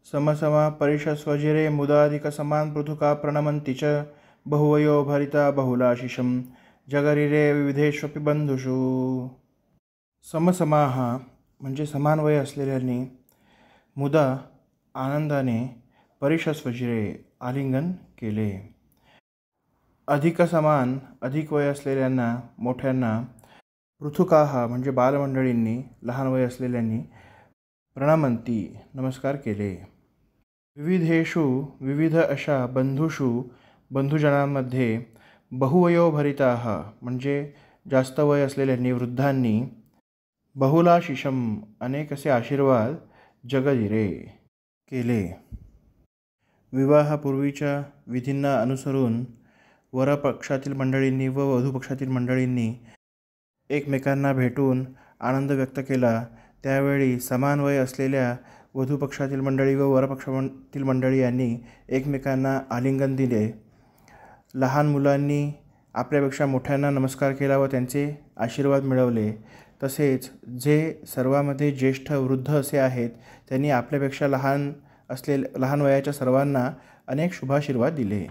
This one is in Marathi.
समसमा परिषस्वजिरे मुदाधिकसमान पृथुका प्रणमन्ति च बहुवयो भरिता बहुलाशिषं जगरिरे विविधेष्वपि बंधुषु। समसमाह म्हणजे समान वय असलेल्यांनी, मुदा आनंदाने, परिषस्वजिरे आलिंगन केले. अधिक समान अधिक वय असलेल्यांना, मोठ्यांना, पृथुकाह म्हणजे बालमंडळींनी, लहान वय असलेल्यांनी, प्रणमंती नमस्कार केले. विविधेषु विविध अशा बंधुषु बंधुजनांमध्ये, बहुवयो भरिताः म्हणजे जास्त वय असलेल्यांनी, वृद्धांनी, बहुलाशिषम अनेक असे आशीर्वाद जगदिरे केले. विवाहापूर्वीच्या विधींना अनुसरून वरपक्षातील मंडळींनी व वधूपक्षातील मंडळींनी एकमेकांना भेटून आनंद व्यक्त केला. त्यावेळी समान वय असलेल्या वधूपक्षातील मंडळी व वरपक्षातील मंडळी यांनी एकमेकांना आलिंगन दिले. लहान मुलांनी आपल्यापेक्षा मोठ्यांना नमस्कार केला व त्यांचे आशीर्वाद मिळवले. तसेच जे सर्वांमध्ये ज्येष्ठ वृद्ध असे आहेत, त्यांनी आपल्यापेक्षा लहान वयाच्या सर्वांना अनेक शुभाशीर्वाद दिले.